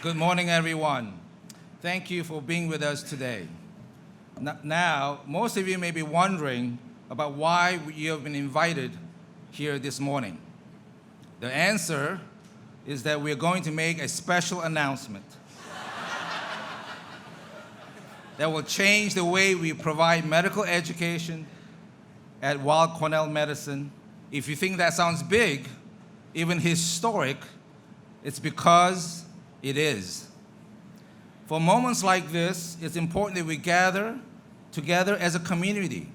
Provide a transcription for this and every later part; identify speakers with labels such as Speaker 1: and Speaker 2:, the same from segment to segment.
Speaker 1: Good morning, everyone. Thank you for being with us today. Now, most of you may be wondering about why you have been invited here this morning. The answer is that we're going to make a special announcement that will change the way we provide medical education at Weill Cornell Medicine. If you think that sounds big, even historic, it's because it is. For moments like this, it's important that we gather together as a community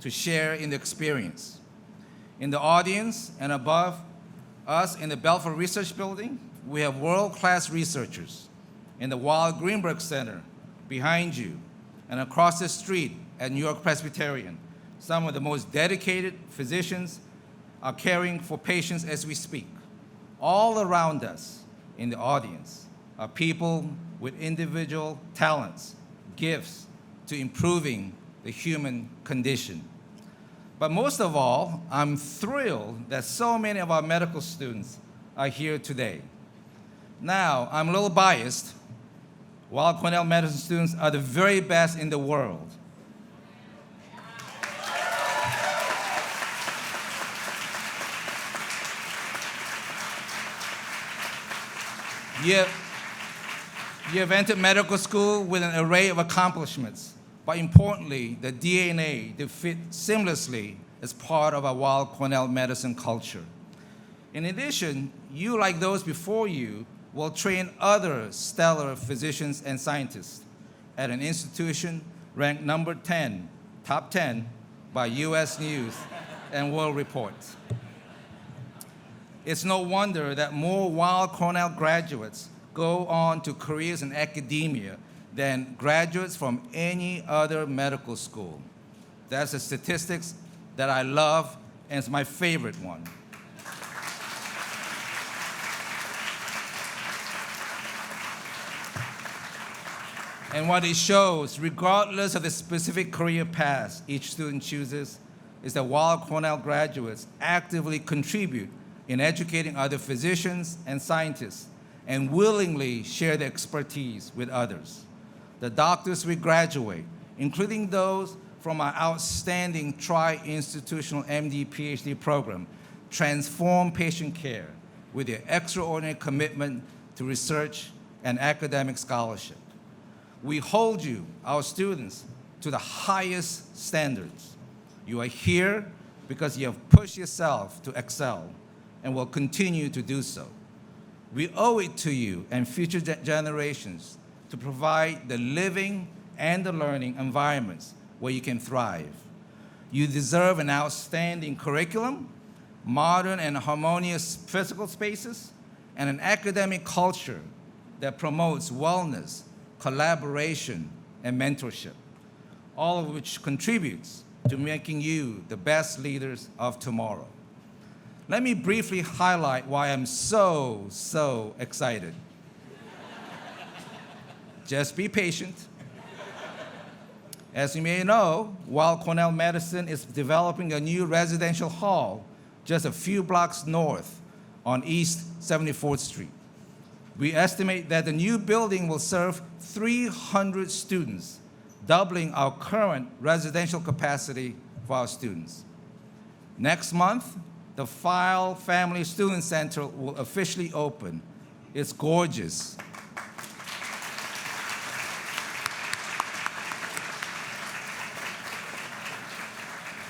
Speaker 1: to share in the experience. In the audience and above us in the Belfer Research Building, we have world-class researchers. In the Weill Greenberg Center, behind you, and across the street at NewYork-Presbyterian, some of the most dedicated physicians are caring for patients as we speak. All around us in the audience are people with individual talents, gifts to improving the human condition. But most of all, I'm thrilled that so many of our medical students are here today. Now, I'm a little biased. Weill Cornell Medicine students are the very best in the world. You have entered medical school with an array of accomplishments, but importantly, the DNA that fit seamlessly as part of our Weill Cornell Medicine culture. In addition, you, like those before you, will train other stellar physicians and scientists at an institution ranked number 10, top 10, by U.S. News and World Report. It's no wonder that more Weill Cornell graduates go on to careers in academia than graduates from any other medical school. That's a statistics that I love, and it's my favorite one. And what it shows, regardless of the specific career path each student chooses, is that Weill Cornell graduates actively contribute in educating other physicians and scientists and willingly share their expertise with others. The doctors we graduate, including those from our outstanding tri-institutional MD PhD program, transform patient care with their extraordinary commitment to research and academic scholarship. We hold you, our students, to the highest standards. You are here because you have pushed yourself to excel and will continue to do so. We owe it to you and future generations to provide the living and the learning environments where you can thrive. You deserve an outstanding curriculum, modern and harmonious physical spaces, and an academic culture that promotes wellness, collaboration, and mentorship, all of which contributes to making you the best leaders of tomorrow. Let me briefly highlight why I'm so excited. Just be patient. As you may know, Weill Cornell Medicine is developing a new residential hall just a few blocks north on East 74th Street. We estimate that the new building will serve 300 students, doubling our current residential capacity for our students. Next month, the File Family Student Center will officially open. It's gorgeous.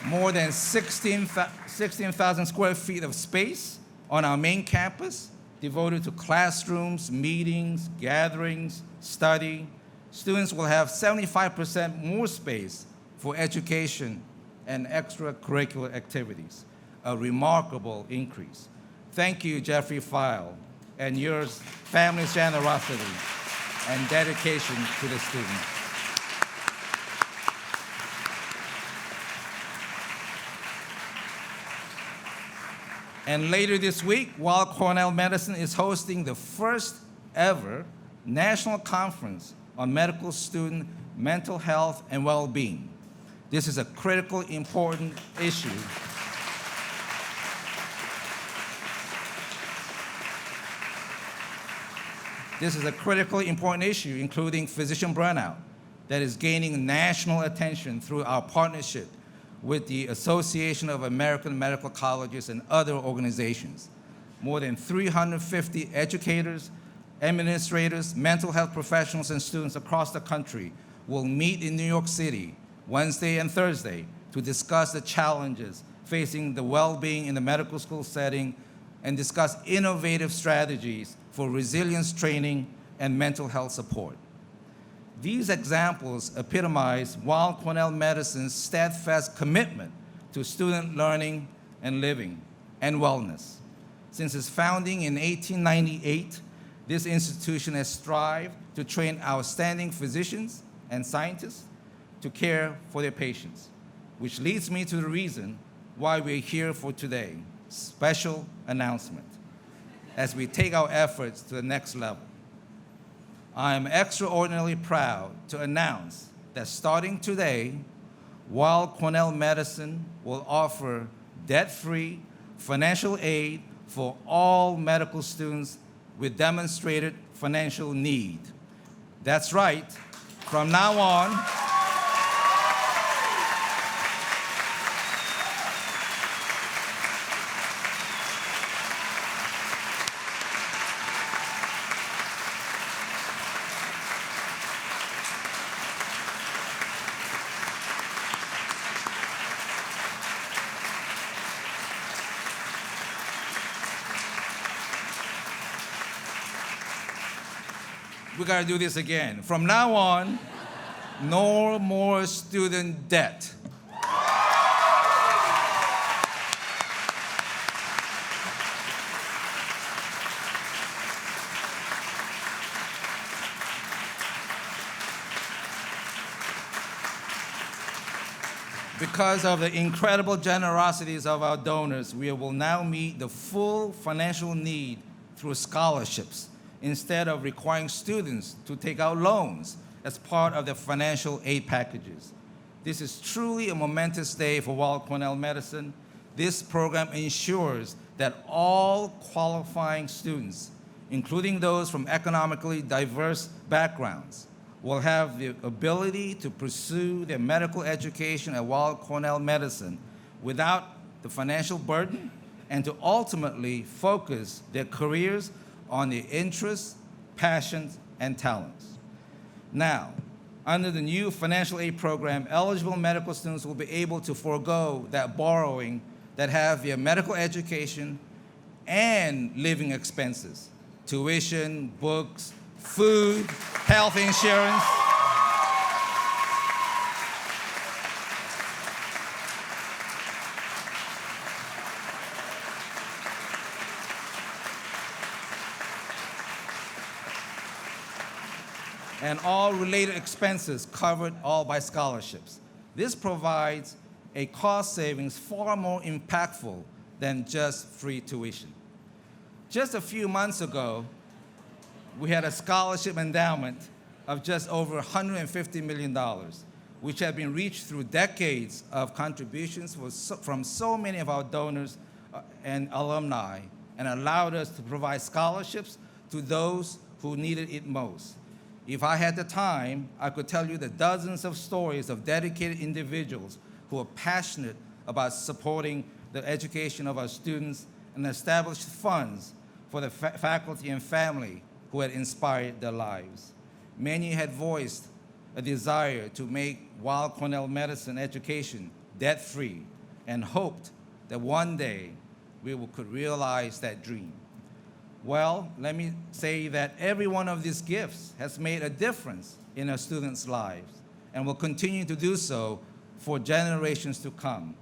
Speaker 1: More than 16,000 square feet of space on our main campus, devoted to classrooms, meetings, gatherings, study. Students will have 75% more space for education and extracurricular activities, a remarkable increase. Thank you, Jeffrey File, and your family's generosity and dedication to the students. And later this week, Weill Cornell Medicine is hosting the first ever national conference on medical student mental health and well-being. This is a critical, important issue This is a critically important issue, including physician burnout, that is gaining national attention through our partnership with the Association of American Medical Colleges and other organizations. More than 350 educators, administrators, mental health professionals, and students across the country will meet in New York City Wednesday and Thursday to discuss the challenges facing the well-being in the medical school setting and discuss innovative strategies for resilience training and mental health support. These examples epitomize Weill Cornell Medicine's steadfast commitment to student learning and living and wellness. Since its founding in 1898, this institution has strived to train outstanding physicians and scientists to care for their patients, which leads me to the reason why we're here for today, special announcement, as we take our efforts to the next level. I am extraordinarily proud to announce that starting today, Weill Cornell Medicine will offer debt-free financial aid for all medical students with demonstrated financial need. That's right, from now on, we got to do this again. From now on, no more student debt. Because of the incredible generosities of our donors, we will now meet the full financial need through scholarships, instead of requiring students to take out loans as part of their financial aid packages. This is truly a momentous day for Weill Cornell Medicine. This program ensures that all qualifying students, including those from economically diverse backgrounds, will have the ability to pursue their medical education at Weill Cornell Medicine without the financial burden and to ultimately focus their careers on their interests, passions, and talents. Now, under the new financial aid program, eligible medical students will be able to forego that borrowing that have their medical education and living expenses, tuition, books, food, health insurance. And all related expenses covered all by scholarships. This provides a cost savings far more impactful than just free tuition. Just a few months ago, we had a scholarship endowment of just over $150 million, which had been reached through decades of contributions from so many of our donors and alumni, and allowed us to provide scholarships to those who needed it most. If I had the time, I could tell you the dozens of stories of dedicated individuals who are passionate about supporting the education of our students and established funds for the faculty and family who had inspired their lives. Many had voiced a desire to make Weill Cornell Medicine education debt-free and hoped that one day we could realize that dream. Well, let me say that every one of these gifts has made a difference in our students' lives and will continue to do so for generations to come.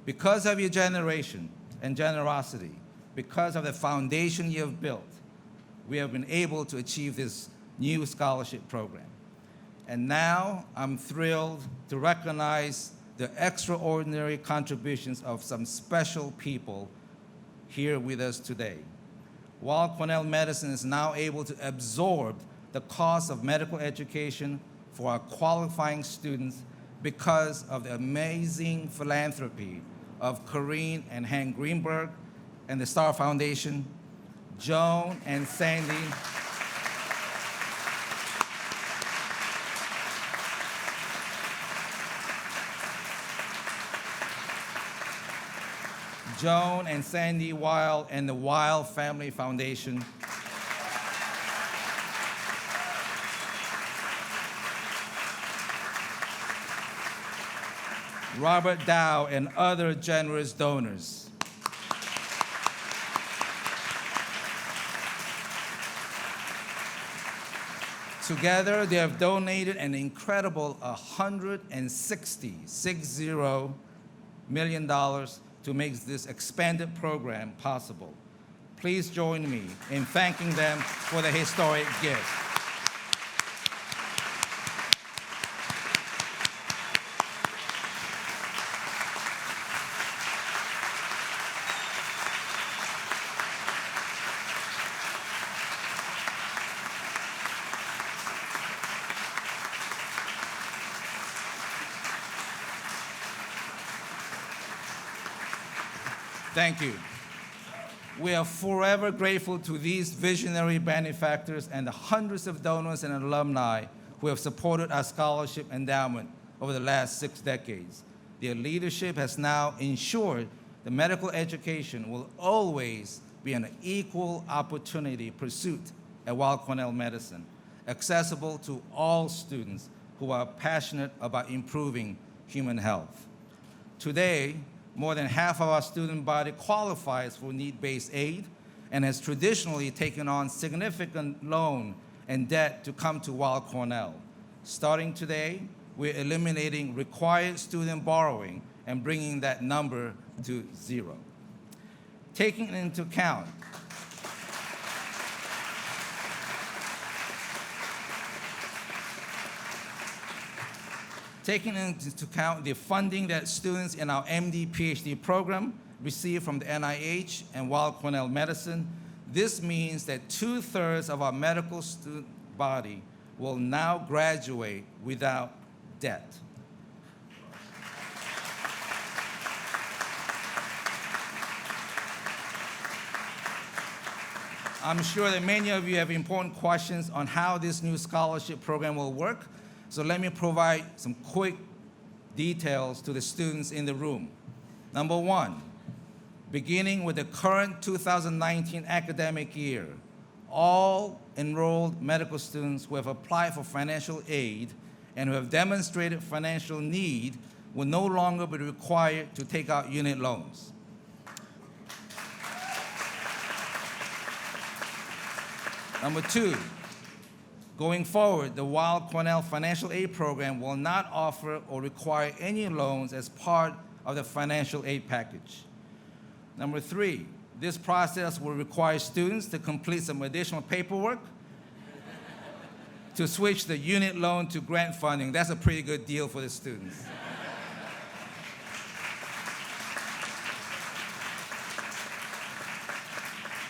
Speaker 1: Because of your generation and generosity, because of the foundation you have built, we have been able to achieve this new scholarship program. And now I'm thrilled to recognize the extraordinary contributions of some special people here with us today. Weill Cornell Medicine is now able to absorb the cost of medical education for our qualifying students because of the amazing philanthropy of Corinne and Hank Greenberg and the Star Foundation, Joan and Sandy, Joan and Sandy Weill and the Weill Family Foundation, Robert Dow and other generous donors. Together, they have donated an incredible $160 million to make this expanded program possible. Please join me in thanking them for the historic gift. Thank you. We are forever grateful to these visionary benefactors and the hundreds of donors and alumni who have supported our scholarship endowment over the last 6 decades. Their leadership has now ensured that medical education will always be an equal opportunity pursuit at Weill Cornell Medicine, accessible to all students who are passionate about improving human health. Today, more than half of our student body qualifies for need-based aid and has traditionally taken on significant loan and debt to come to Weill Cornell. Starting today, we're eliminating required student borrowing and bringing that number to 0. Taking into account the funding that students in our MD, PhD program receive from the NIH and Weill Cornell Medicine, this means that 2/3 of our medical student body will now graduate without debt. I'm sure that many of you have important questions on how this new scholarship program will work. So let me provide some quick details to the students in the room. Number one, beginning with the current 2019 academic year, all enrolled medical students who have applied for financial aid and who have demonstrated financial need will no longer be required to take out unit loans. Number two, going forward, the Weill Cornell Financial Aid Program will not offer or require any loans as part of the financial aid package. Number three, this process will require students to complete some additional paperwork to switch the unit loan to grant funding. That's a pretty good deal for the students.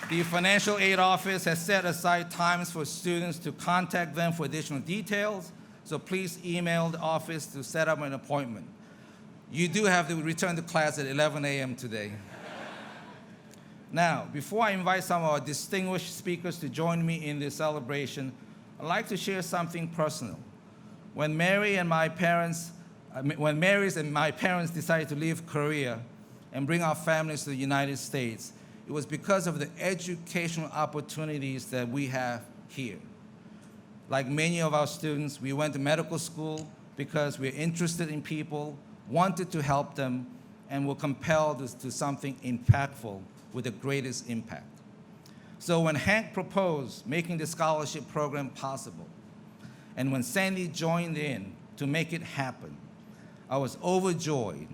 Speaker 1: The Financial Aid Office has set aside times for students to contact them for additional details, so please email the office to set up an appointment. You do have to return to class at 11 a.m. today. Now, before I invite some of our distinguished speakers to join me in this celebration, I'd like to share something personal. When Mary's and my parents decided to leave Korea and bring our families to the United States, it was because of the educational opportunities that we have here. Like many of our students, we went to medical school because we're interested in people, wanted to help them, and were compelled to something impactful with the greatest impact. So when Hank proposed making the scholarship program possible, and when Sandy joined in to make it happen, I was overjoyed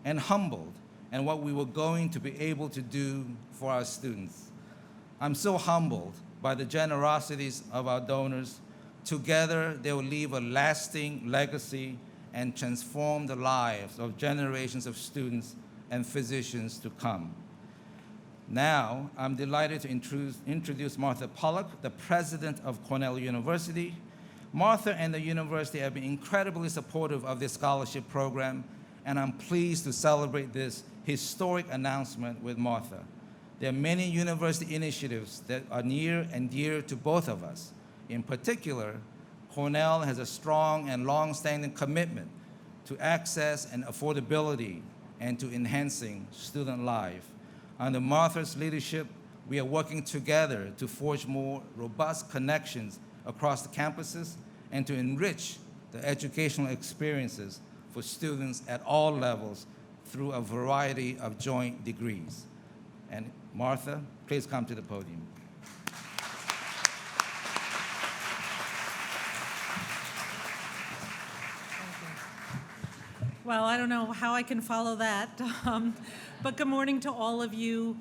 Speaker 1: and humbled and what we were going to be able to do for our students. I'm so humbled by the generosities of our donors. Together, they will leave a lasting legacy and transform the lives of generations of students and physicians to come. Now, I'm delighted to introduce Martha Pollack, the president of Cornell University. Martha and the university have been incredibly supportive of this scholarship program, and I'm pleased to celebrate this historic announcement with Martha. There are many university initiatives that are near and dear to both of us. In particular, Cornell has a strong and long-standing commitment to access and affordability and to enhancing student life. Under Martha's leadership, we are working together to forge more robust connections across the campuses and to enrich the educational experiences for students at all levels through a variety of joint degrees. And Martha, please come to the podium.
Speaker 2: Well, I don't know how I can follow that, but good morning to all of you.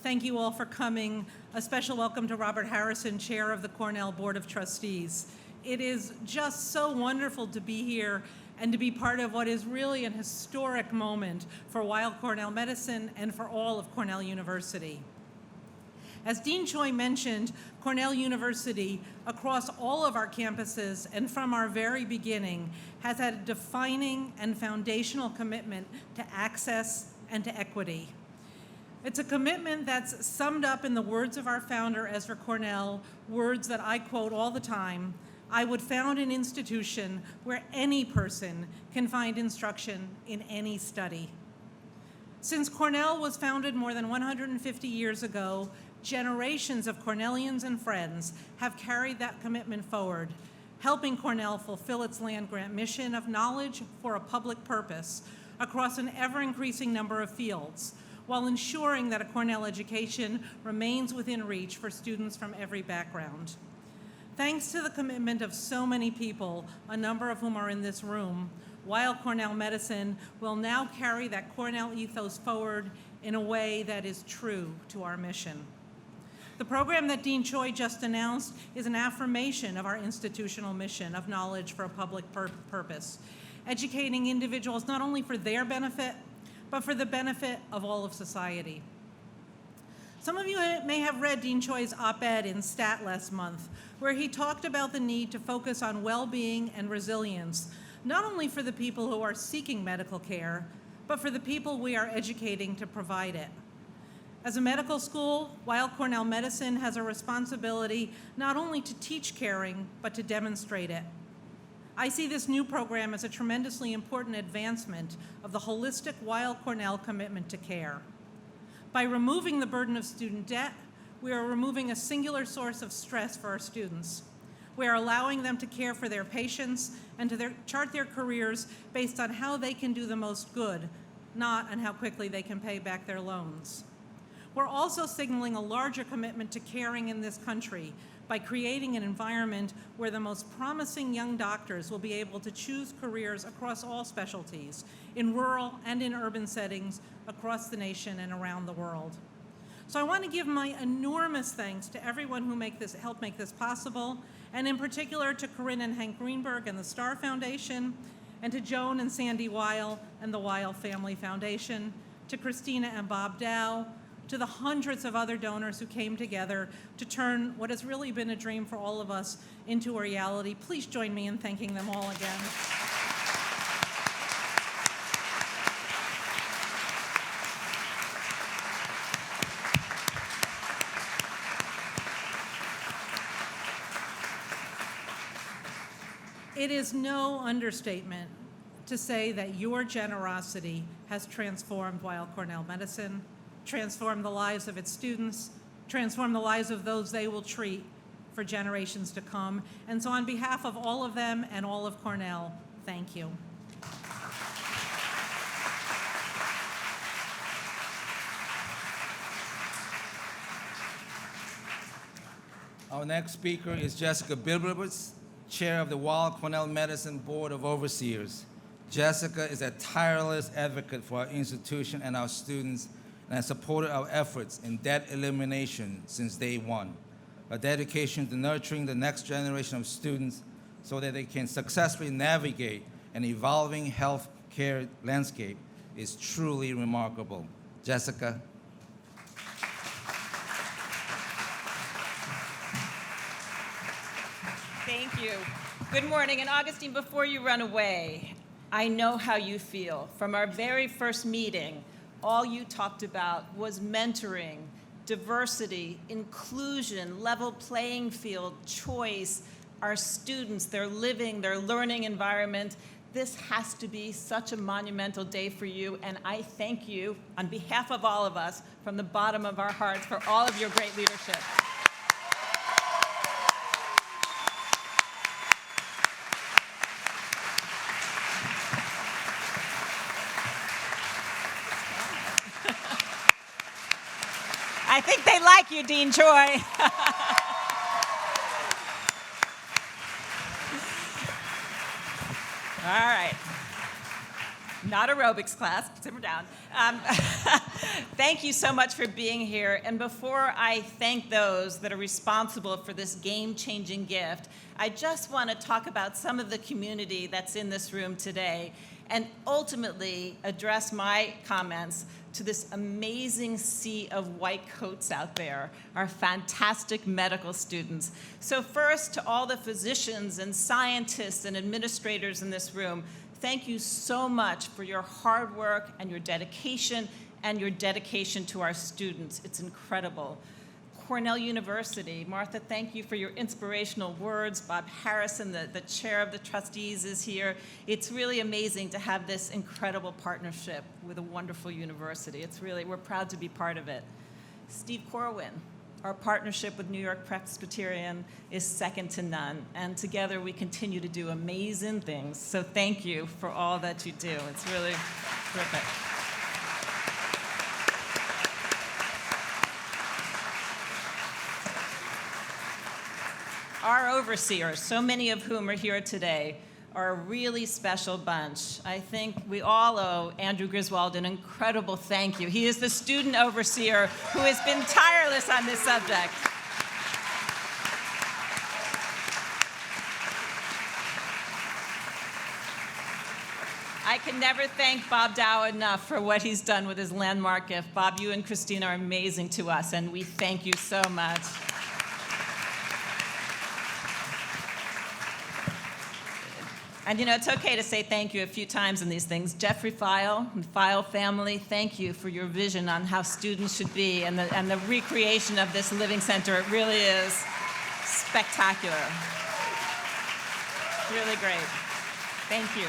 Speaker 2: Thank you all for coming. A special welcome to Robert Harrison, Chair of the Cornell Board of Trustees. It is just so wonderful to be here and to be part of what is really an historic moment for Weill Cornell Medicine and for all of Cornell University. As Dean Choi mentioned, Cornell University, across all of our campuses and from our very beginning, has had a defining and foundational commitment to access and to equity. It's a commitment that's summed up in the words of our founder, Ezra Cornell, words that I quote all the time: "I would found an institution where any person can find instruction in any study." Since Cornell was founded more than 150 years ago, generations of Cornellians and friends have carried that commitment forward, helping Cornell fulfill its land-grant mission of knowledge for a public purpose across an ever-increasing number of fields, while ensuring that a Cornell education remains within reach for students from every background. Thanks to the commitment of so many people, a number of whom are in this room, Weill Cornell Medicine will now carry that Cornell ethos forward in a way that is true to our mission. The program that Dean Choi just announced is an affirmation of our institutional mission of knowledge for a public purpose, educating individuals not only for their benefit, but for the benefit of all of society. Some of you may have read Dean Choi's op-ed in Stat last month, where he talked about the need to focus on well-being and resilience, not only for the people who are seeking medical care, but for the people we are educating to provide it. As a medical school, Weill Cornell Medicine has a responsibility not only to teach caring, but to demonstrate it. I see this new program as a tremendously important advancement of the holistic Weill Cornell commitment to care. By removing the burden of student debt, we are removing a singular source of stress for our students. We are allowing them to care for their patients and to chart their careers based on how they can do the most good, not on how quickly they can pay back their loans. We're also signaling a larger commitment to caring in this country by creating an environment where the most promising young doctors will be able to choose careers across all specialties, in rural and in urban settings across the nation and around the world. So I want to give my enormous thanks to everyone who helped make this possible, and in particular to Corinne and Hank Greenberg and the Star Foundation, and to Joan and Sandy Weill and the Weill Family Foundation, to Christina and Bob Dow, to the hundreds of other donors who came together to turn what has really been a dream for all of us into a reality. Please join me in thanking them all again. It is no understatement to say that your generosity has transformed Weill Cornell Medicine, transformed the lives of its students, transformed the lives of those they will treat for generations to come. And so on behalf of all of them and all of Cornell, thank you.
Speaker 1: Our next speaker is Jessica Bibliowicz, Chair of the Weill Cornell Medicine Board of Overseers. Jessica is a tireless advocate for our institution and our students, and has supported our efforts in debt elimination since day one. Her dedication to nurturing the next generation of students so that they can successfully navigate an evolving health care landscape is truly remarkable. Jessica.
Speaker 3: Thank you. Good morning. And Augustine, before you run away, I know how you feel. From our very first meeting, all you talked about was mentoring, diversity, inclusion, level playing field, choice, our students, their living, their learning environment. This has to be such a monumental day for you, and I thank you on behalf of all of us from the bottom of our hearts for all of your great leadership. I think they like you, Dean Choi. All right. Not aerobics class, simmer down. Thank you so much for being here. And before I thank those that are responsible for this game-changing gift, I just want to talk about some of the community that's in this room today and ultimately address my comments to this amazing sea of white coats out there, our fantastic medical students. So first, to all the physicians and scientists and administrators in this room, thank you so much for your hard work and your dedication to our students. It's incredible. Cornell University, Martha, thank you for your inspirational words. Bob Harrison, the chair of the trustees, is here. It's really amazing to have this incredible partnership with a wonderful university. We're proud to be part of it. Steve Corwin, our partnership with New York-Presbyterian is second to none, and together we continue to do amazing things. So thank you for all that you do. It's really terrific. Our overseers, so many of whom are here today, are a really special bunch. I think we all owe Andrew Griswold an incredible thank you. He is the student overseer who has been tireless on this subject. I can never thank Bob Dow enough for what he's done with his landmark gift. Bob, you and Christine are amazing to us, and we thank you so much. And you know, it's okay to say thank you a few times in these things. Jeffrey File and File family, thank you for your vision on how students should be and the recreation of this living center. It really is spectacular. Really great. Thank you.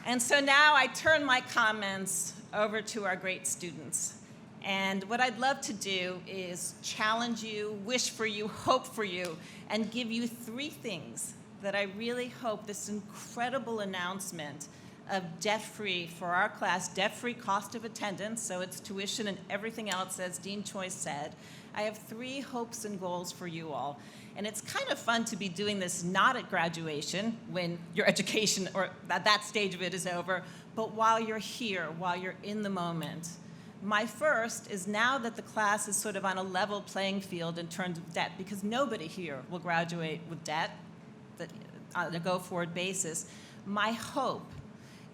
Speaker 3: And so now I turn my comments over to our great students. And what I'd love to do is challenge you, wish for you, hope for you, and give you three things that I really hope this incredible announcement of debt-free for our class, debt-free cost of attendance, so it's tuition and everything else, as Dean Choi said. I have three hopes and goals for you all. And it's kind of fun to be doing this not at graduation, when your education or that stage of it is over, but while you're here, while you're in the moment. My first is, now that the class is sort of on a level playing field in terms of debt, because nobody here will graduate with debt on a go-forward basis, my hope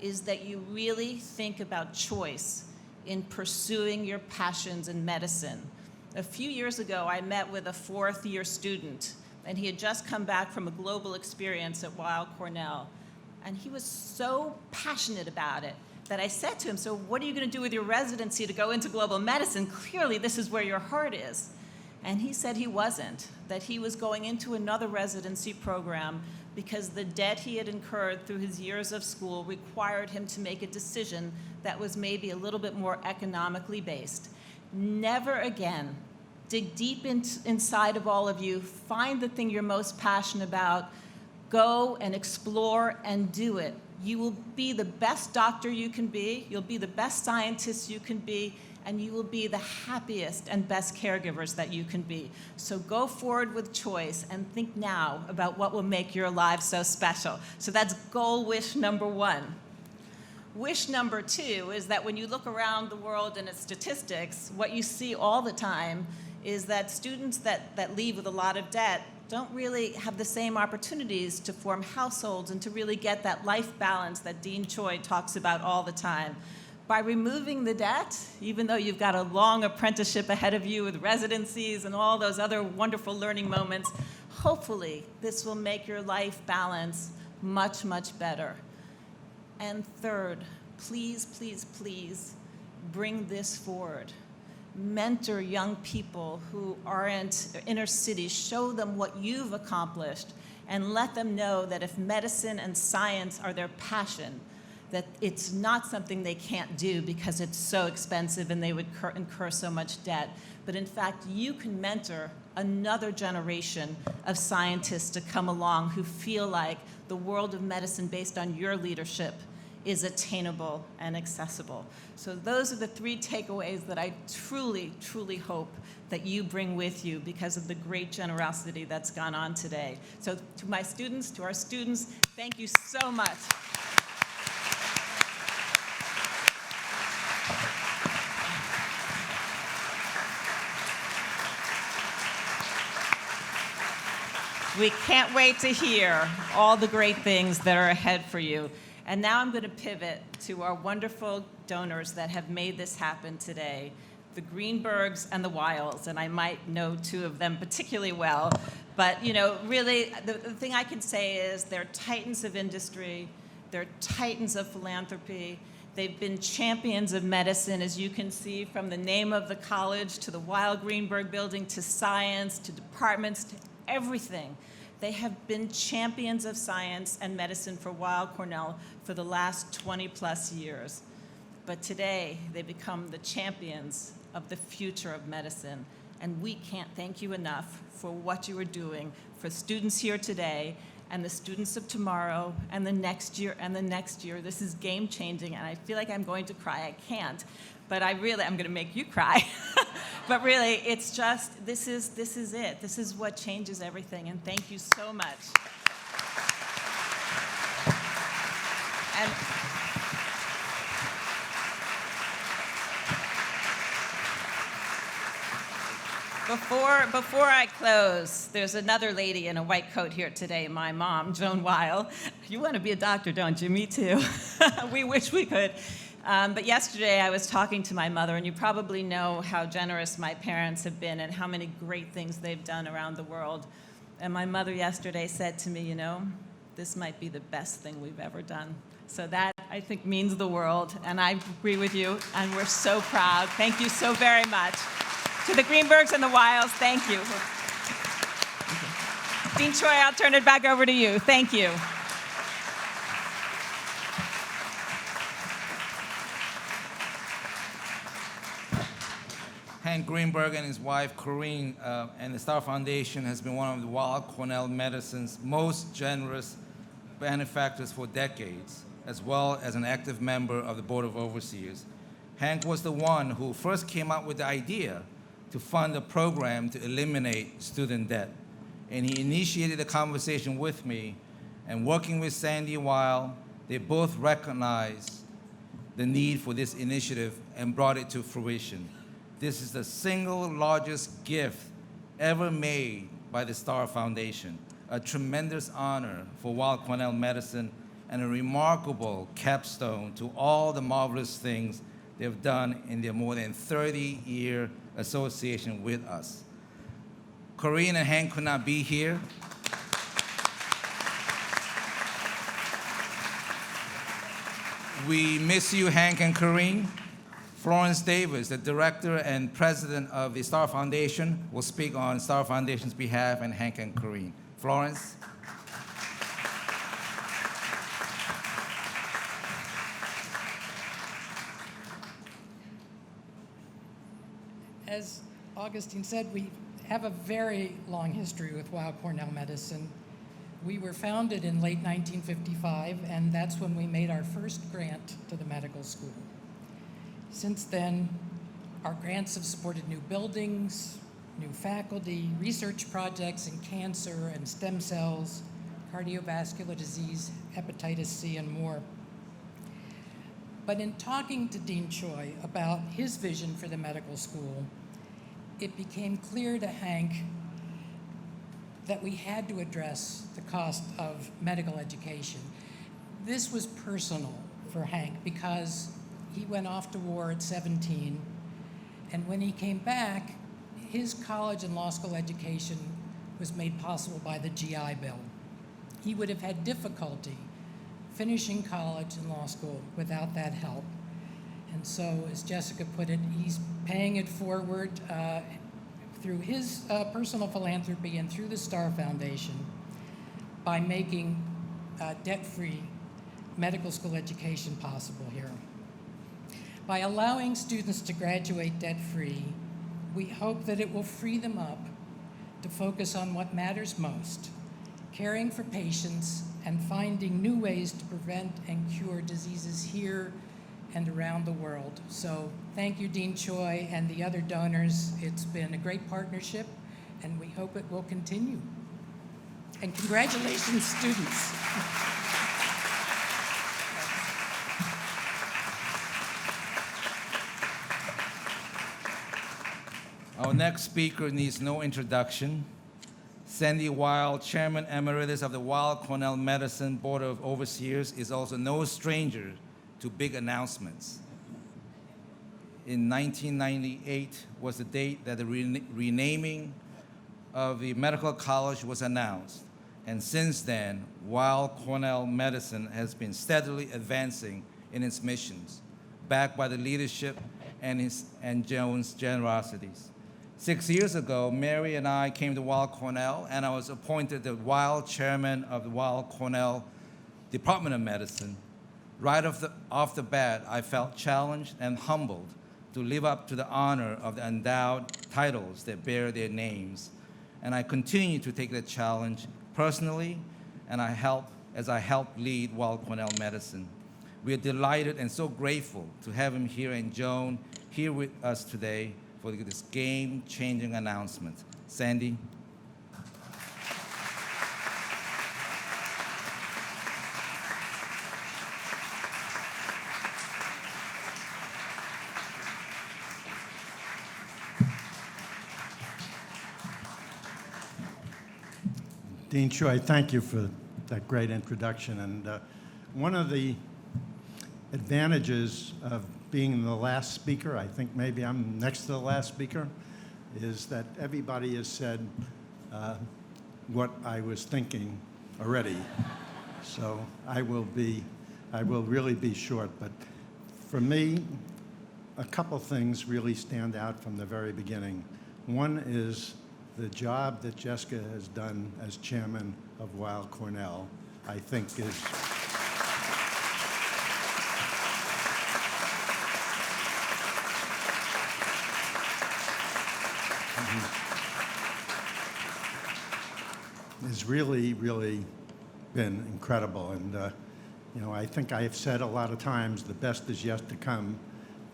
Speaker 3: is that you really think about choice in pursuing your passions in medicine. A few years ago, I met with a fourth-year student, and he had just come back from a global experience at Weill Cornell. And he was so passionate about it that I said to him, so what are you going to do with your residency to go into global medicine? Clearly, this is where your heart is. And he said he wasn't, that he was going into another residency program because the debt he had incurred through his years of school required him to make a decision that was maybe a little bit more economically based. Never again. Dig deep inside of all of you, find the thing you're most passionate about, go and explore and do it. You will be the best doctor you can be, you'll be the best scientist you can be, and you will be the happiest and best caregivers that you can be. So go forward with choice and think now about what will make your lives so special. So that's goal wish number one. Wish number two is that when you look around the world and its statistics, what you see all the time is that students that leave with a lot of debt don't really have the same opportunities to form households and to really get that life balance that Dean Choi talks about all the time. By removing the debt, even though you've got a long apprenticeship ahead of you with residencies and all those other wonderful learning moments, hopefully this will make your life balance much, much better. And third, please, please, please bring this forward. Mentor young people who are in inner cities. Show them what you've accomplished and let them know that if medicine and science are their passion, that it's not something they can't do because it's so expensive and they would incur so much debt. But in fact, you can mentor another generation of scientists to come along who feel like the world of medicine based on your leadership is attainable and accessible. So those are the 3 takeaways that I truly, truly hope that you bring with you because of the great generosity that's gone on today. So to my students, to our students, thank you so much. We can't wait to hear all the great things that are ahead for you. And now I'm going to pivot to our wonderful donors that have made this happen today, the Greenbergs and the Weills, and I might know 2 of them particularly well. But, you know, really, the thing I can say is they're titans of industry, they're titans of philanthropy, they've been champions of medicine, as you can see, from the name of the college to the Weill Greenberg building to science to departments to everything. They have been champions of science and medicine for Weill Cornell for the last 20-plus years. But today, they become the champions of the future of medicine. And we can't thank you enough for what you are doing for students here today and the students of tomorrow and the next year and the next year. This is game-changing, and I feel like I'm going to cry. I can't. But I'm going to make you cry. But really, it's just, this is it. This is what changes everything, and thank you so much. And before I close, there's another lady in a white coat here today, my mom, Joan Weill. You want to be a doctor, don't you? Me too. We wish we could. But yesterday I was talking to my mother, and you probably know how generous my parents have been and how many great things they've done around the world. And my mother yesterday said to me, you know, this might be the best thing we've ever done. So that, I think, means the world, and I agree with you, and we're so proud. Thank you so very much. To the Greenbergs and the Weills, thank you. Dean Choi, I'll turn it back over to you. Thank you.
Speaker 1: Hank Greenberg and his wife, Corwin, and the Star Foundation has been one of the Weill Cornell Medicine's most generous benefactors for decades, as well as an active member of the Board of Overseers. Hank was the one who first came up with the idea to fund a program to eliminate student debt. And he initiated a conversation with me, and working with Sandy Weill, they both recognized the need for this initiative and brought it to fruition. This is the single largest gift ever made by the Star Foundation, a tremendous honor for Weill Cornell Medicine and a remarkable capstone to all the marvelous things they've done in their more than 30-year association with us. Corrine and Hank could not be here. We miss you, Hank and Corrine. Florence Davis, the director and president of the Star Foundation, will speak on Star Foundation's behalf, and Hank and Corrine. Florence?
Speaker 4: As Augustine said, we have a very long history with Weill Cornell Medicine. We were founded in late 1955, and that's when we made our first grant to the medical school. Since then, our grants have supported new buildings, new faculty, research projects in cancer and stem cells, cardiovascular disease, hepatitis C, and more. But in talking to Dean Choi about his vision for the medical school, it became clear to Hank that we had to address the cost of medical education. This was personal for Hank because he went off to war at 17, and when he came back, his college and law school education was made possible by the GI Bill. He would have had difficulty finishing college and law school without that help. And so, as Jessica put it, he's paying it forward through his personal philanthropy and through the Star Foundation. by making debt-free medical school education possible here. By allowing students to graduate debt-free, we hope that it will free them up to focus on what matters most, caring for patients and finding new ways to prevent and cure diseases here and around the world. So thank you, Dean Choi and the other donors. It's been a great partnership, and we hope it will continue. And congratulations, students.
Speaker 1: Our next speaker needs no introduction. Sandy Weill, Chairman Emeritus of the Weill Cornell Medicine Board of Overseers, is also no stranger to big announcements. In 1998 was the date that the renaming of the medical college was announced. And since then, Weill Cornell Medicine has been steadily advancing in its missions, backed by the leadership and Joan's generosities. 6 years ago, Mary and I came to Weill Cornell, and I was appointed the Weill Chairman of the Weill Cornell Department of Medicine. Right off the bat, I felt challenged and humbled to live up to the honor of the endowed titles that bear their names. And I continue to take that challenge personally, and as I help lead Weill Cornell Medicine. We are delighted and so grateful to have him here and Joan here with us today for this game-changing announcement. Sandy.
Speaker 5: Dean Choi, thank you for that great introduction. And one of the advantages of being the last speaker, I think maybe I'm next to the last speaker, is that everybody has said what I was thinking already. So I will really be short. But for me, a couple things really stand out from the very beginning. One is the job that Jessica has done as chairman of Weill Cornell, I think has really, really been incredible. And, I think I have said a lot of times the best is yet to come.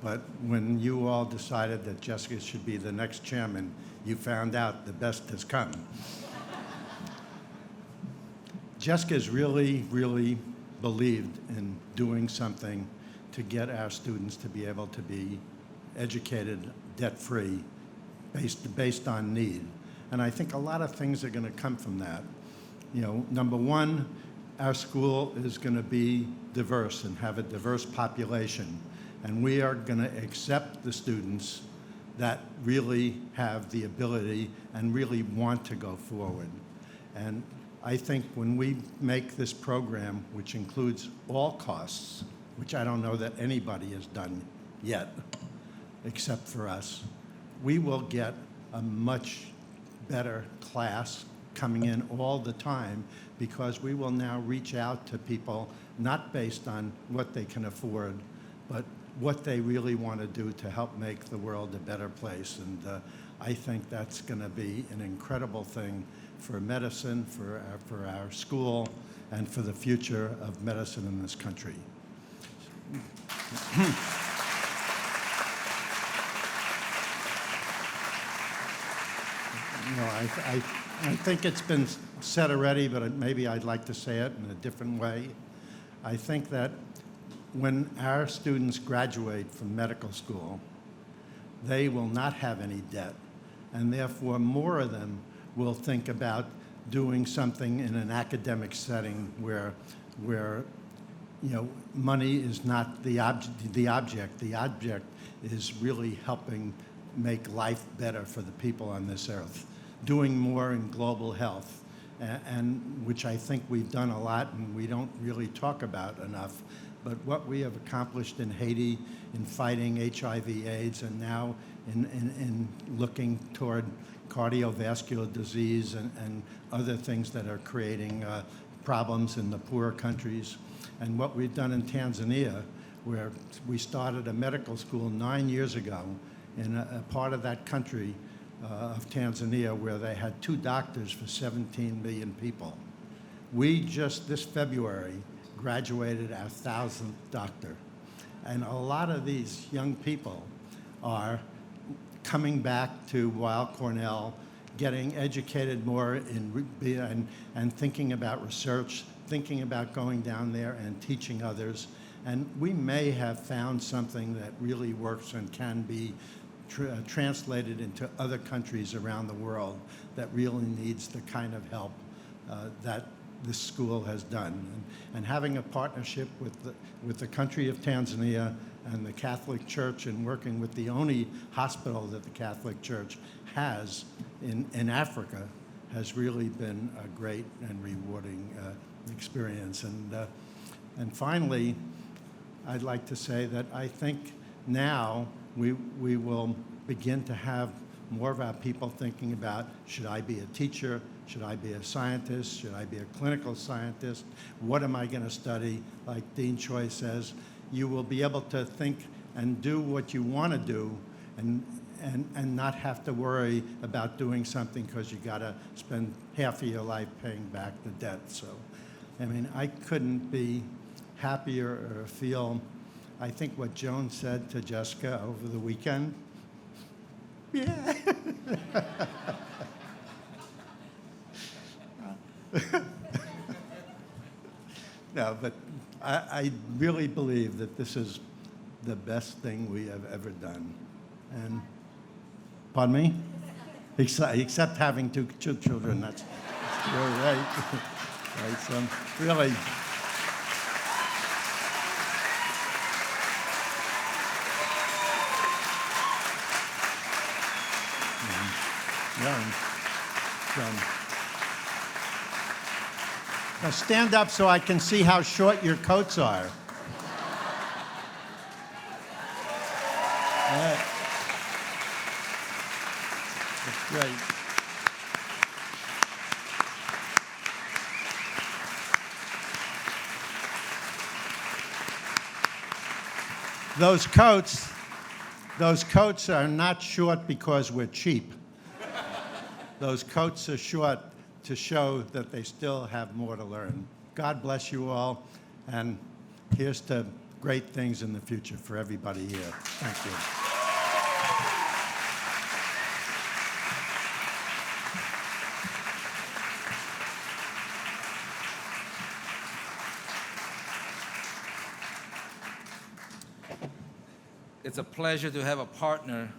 Speaker 5: But when you all decided that Jessica should be the next chairman, you found out the best has come. Jessica's really, really believed in doing something to get our students to be able to be educated debt-free based on need. And I think a lot of things are going to come from that. Number one, our school is going to be diverse and have a diverse population. And we are going to accept the students that really have the ability and really want to go forward. And I think when we make this program, which includes all costs, which I don't know that anybody has done yet, except for us, we will get a much better class coming in all the time, because we will now reach out to people not based on what they can afford, but what they really want to do to help make the world a better place. And I think that's going to be an incredible thing for medicine, for our school, and for the future of medicine in this country. I think it's been said already, but maybe I'd like to say it in a different way. I think that when our students graduate from medical school, they will not have any debt, and therefore more of them will think about doing something in an academic setting where money is not the object. The object is really helping make life better for the people on this earth, doing more in global health, and which I think we've done a lot and we don't really talk about enough. but what we have accomplished in Haiti in fighting HIV/AIDS, and now in looking toward cardiovascular disease and other things that are creating problems in the poorer countries. And what we've done in Tanzania, where we started a medical school 9 years ago in a part of that country of Tanzania where they had 2 doctors for 17 million people. We just this February graduated our 1000th doctor. And a lot of these young people are coming back to Weill Cornell, getting educated more and thinking about research, thinking about going down there and teaching others. And we may have found something that really works and can be translated into other countries around the world that really needs the kind of help that this school has done. And having a partnership with the country of Tanzania and the Catholic Church, and working with the only hospital that the Catholic Church has in Africa, has really been a great and rewarding experience. And finally, I'd like to say that I think now we will begin to have more of our people thinking about, should I be a teacher? Should I be a scientist? Should I be a clinical scientist? What am I going to study? Like Dean Choi says, you will be able to think and do what you want to do and not have to worry about doing something because you got to spend half of your life paying back the debt. So, I mean, I couldn't be happier or feel, I think what Joan said to Jessica over the weekend, yeah. No, but I really believe that this is the best thing we have ever done. And, pardon me? Except having two children, that's you're right. Right, so really. Now stand up so I can see how short your coats are. All right. That's great. Those coats are not short because we're cheap. Those coats are short to show that they still have more to learn. God bless you all, and here's to great things in the future for everybody here. Thank you.
Speaker 1: It's a pleasure to have a partner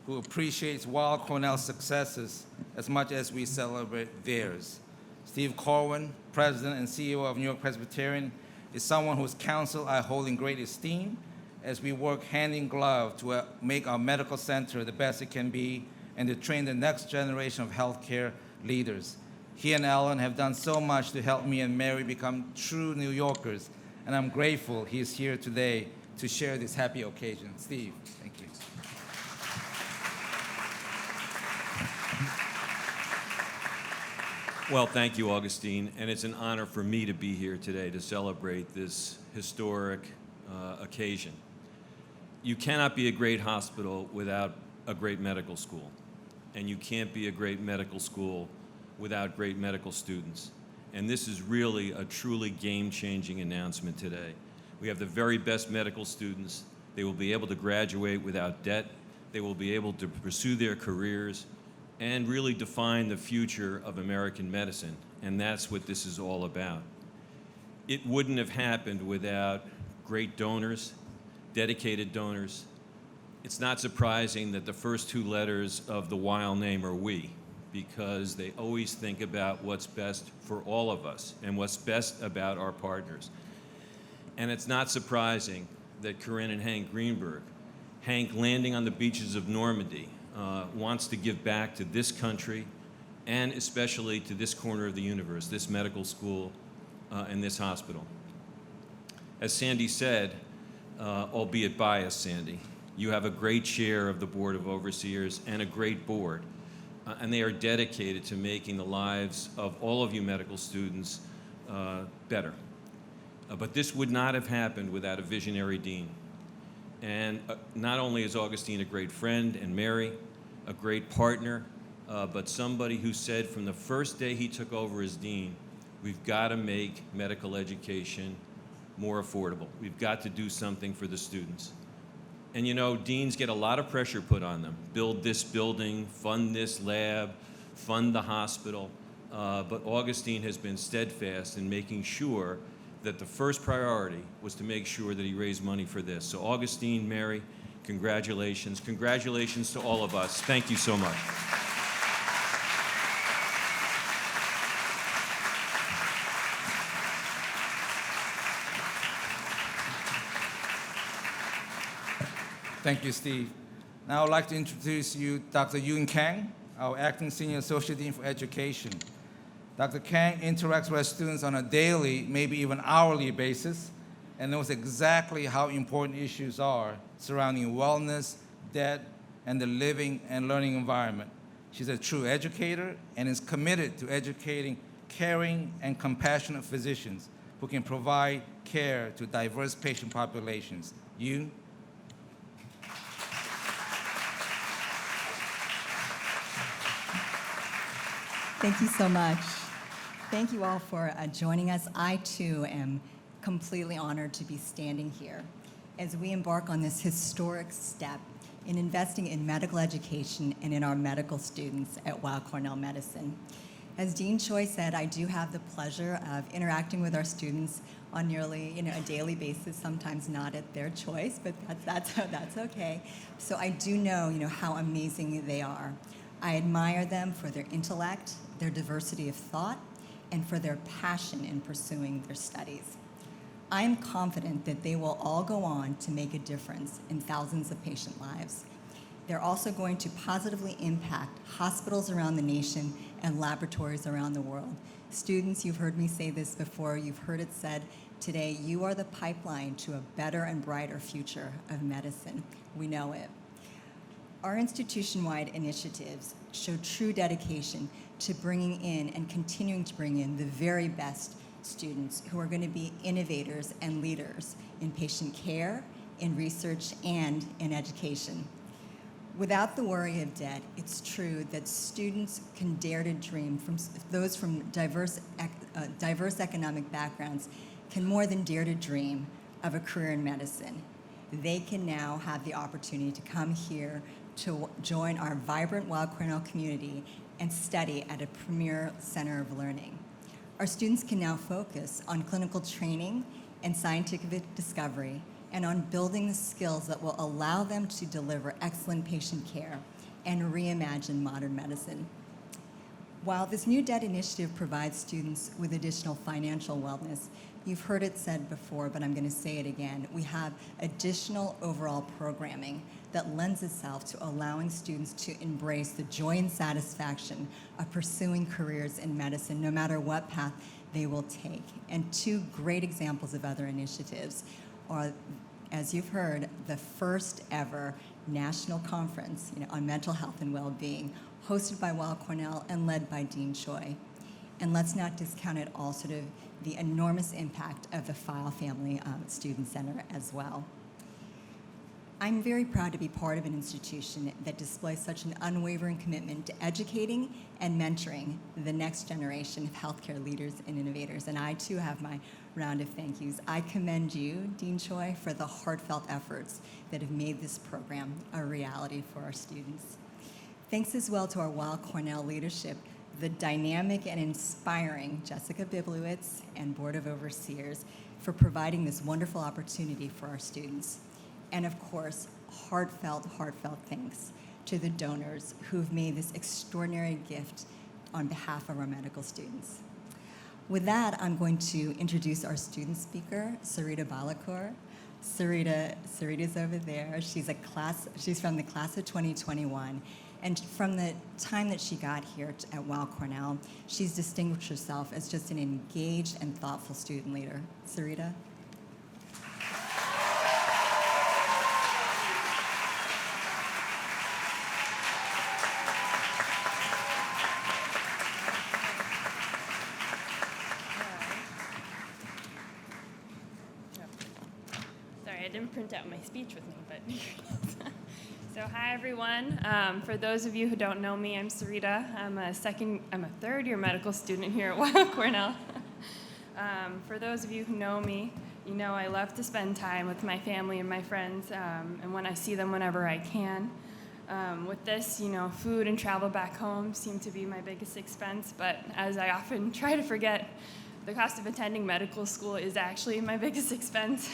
Speaker 1: who appreciates Weill Cornell's successes as much as we celebrate theirs. Steve Corwin, President and CEO of NewYork-Presbyterian, is someone whose counsel I hold in great esteem as we work hand in glove to make our medical center the best it can be and to train the next generation of healthcare leaders. He and Ellen have done so much to help me and Mary become true New Yorkers, and I'm grateful he is here today to share this happy occasion. Steve, thank you.
Speaker 6: Well, thank you, Augustine, and it's an honor for me to be here today to celebrate this historic occasion. You cannot be a great hospital without a great medical school, and you can't be a great medical school without great medical students. And this is really a truly game-changing announcement today. We have the very best medical students. They will be able to graduate without debt. They will be able to pursue their careers and really define the future of American medicine. And that's what this is all about. It wouldn't have happened without great donors, dedicated donors. It's not surprising that the first 2 letters of the Weill name are we, because they always think about what's best for all of us and what's best about our partners. And it's not surprising that Corinne and Hank Greenberg, Hank landing on the beaches of Normandy, wants to give back to this country and especially to this corner of the universe, this medical school and this hospital. As Sandy said, albeit biased, Sandy, you have a great chair of the Board of Overseers and a great board, and they are dedicated to making the lives of all of you medical students better. But this would not have happened without a visionary dean. And not only is Augustine a great friend and Mary a great partner, but somebody who said from the first day he took over as dean, we've got to make medical education more affordable. We've got to do something for the students. And you know, deans get a lot of pressure put on them. Build this building, fund this lab, fund the hospital. But Augustine has been steadfast in making sure that the first priority was to make sure that he raised money for this. So Augustine, Mary, congratulations. Congratulations to all of us. Thank you so much.
Speaker 1: Thank you, Steve. Now I'd like to introduce you Dr. Yoon Kang, our Acting Senior Associate Dean for Education. Dr. Kang interacts with students on a daily, maybe even hourly basis, and knows exactly how important issues are surrounding wellness, debt, and the living and learning environment. She's a true educator and is committed to educating caring and compassionate physicians who can provide care to diverse patient populations. Yoon?
Speaker 7: Thank you so much. Thank you all for joining us. I, too, am completely honored to be standing here as we embark on this historic step in investing in medical education and in our medical students at Weill Cornell Medicine. As Dean Choi said, I do have the pleasure of interacting with our students on nearly a daily basis, sometimes not at their choice, but that's okay. So I do know how amazing they are. I admire them for their intellect, their diversity of thought, and for their passion in pursuing their studies. I am confident that they will all go on to make a difference in thousands of patient lives. They're also going to positively impact hospitals around the nation and laboratories around the world. Students, you've heard me say this before, you've heard it said today, you are the pipeline to a better and brighter future of medicine. We know it. Our institution-wide initiatives show true dedication to bringing in and continuing to bring in the very best students who are going to be innovators and leaders in patient care, in research, and in education. Without the worry of debt, it's true that students can dare to dream. Those from diverse economic backgrounds can more than dare to dream of a career in medicine. They can now have the opportunity to come here to join our vibrant Weill Cornell community and study at a premier center of learning. Our students can now focus on clinical training and scientific discovery and on building the skills that will allow them to deliver excellent patient care and reimagine modern medicine. While this new debt initiative provides students with additional financial wellness, you've heard it said before, but I'm going to say it again, we have additional overall programming that lends itself to allowing students to embrace the joy and satisfaction of pursuing careers in medicine, no matter what path they will take. And two great examples of other initiatives are, as you've heard, the first ever national conference on mental health and well-being, hosted by Weill Cornell and led by Dean Choi. And let's not discount it all, sort of the enormous impact of the File Family Student Center as well. I'm very proud to be part of an institution that displays such an unwavering commitment to educating and mentoring the next generation of healthcare leaders and innovators. And I, too, have my round of thank yous. I commend you, Dean Choi, for the heartfelt efforts that have made this program a reality for our students. Thanks as well to our Weill Cornell leadership, the dynamic and inspiring Jessica Bibliowicz and Board of Overseers for providing this wonderful opportunity for our students. And of course, heartfelt thanks to the donors who've made this extraordinary gift on behalf of our medical students. With that, I'm going to introduce our student speaker, Sarita Balakor. Sarita's over there. She's from the class of 2021. And from the time that she got here at Weill Cornell, she's distinguished herself as just an engaged and thoughtful student leader. Sarita?
Speaker 8: print out my speech with me, but so hi everyone. For those of you who don't know me, I'm Sarita. I'm a third-year medical student here at Weill Cornell. For those of you who know me, you know I love to spend time with my family and my friends, and when I see them whenever I can. With this, you know, food and travel back home seem to be my biggest expense, but as I often try to forget, the cost of attending medical school is actually my biggest expense.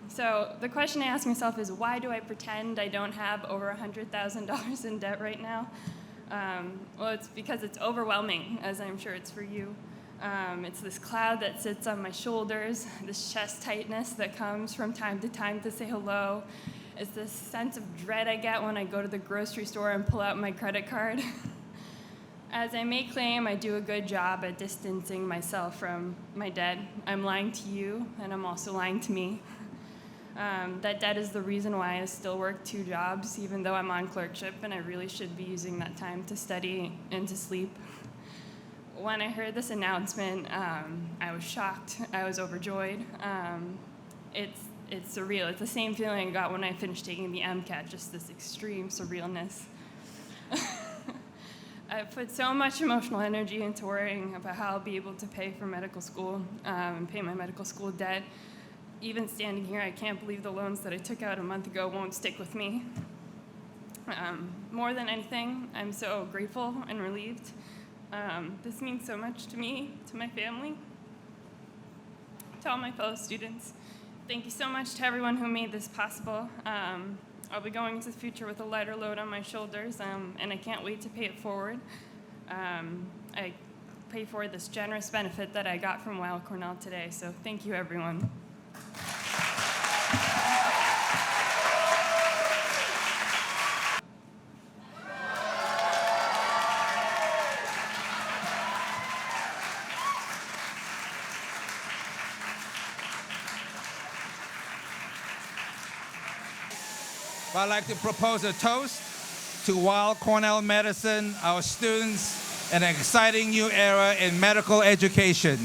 Speaker 8: So the question I ask myself is, why do I pretend I don't have over $100,000 in debt right now? Well, it's because it's overwhelming, as I'm sure it's for you. It's this cloud that sits on my shoulders, this chest tightness that comes from time to say hello. It's this sense of dread I get when I go to the grocery store and pull out my credit card. As I may claim, I do a good job at distancing myself from my debt. I'm lying to you, and I'm also lying to me. That debt is the reason why I still work 2 jobs, even though I'm on clerkship, and I really should be using that time to study and to sleep. When I heard this announcement, I was shocked. I was overjoyed. It's surreal. It's the same feeling I got when I finished taking the MCAT, just this extreme surrealness. I put so much emotional energy into worrying about how I'll be able to pay for medical school and pay my medical school debt. Even standing here, I can't believe the loans that I took out a month ago won't stick with me. More than anything, I'm so grateful and relieved. This means so much to me, to my family, to all my fellow students. Thank you so much to everyone who made this possible. I'll be going into the future with a lighter load on my shoulders, and I can't wait to pay it forward. I pay forward this generous benefit that I got from Weill Cornell today, so thank you, everyone.
Speaker 1: I'd like to propose a toast to Weill Cornell Medicine, our students, and an exciting new era in medical education.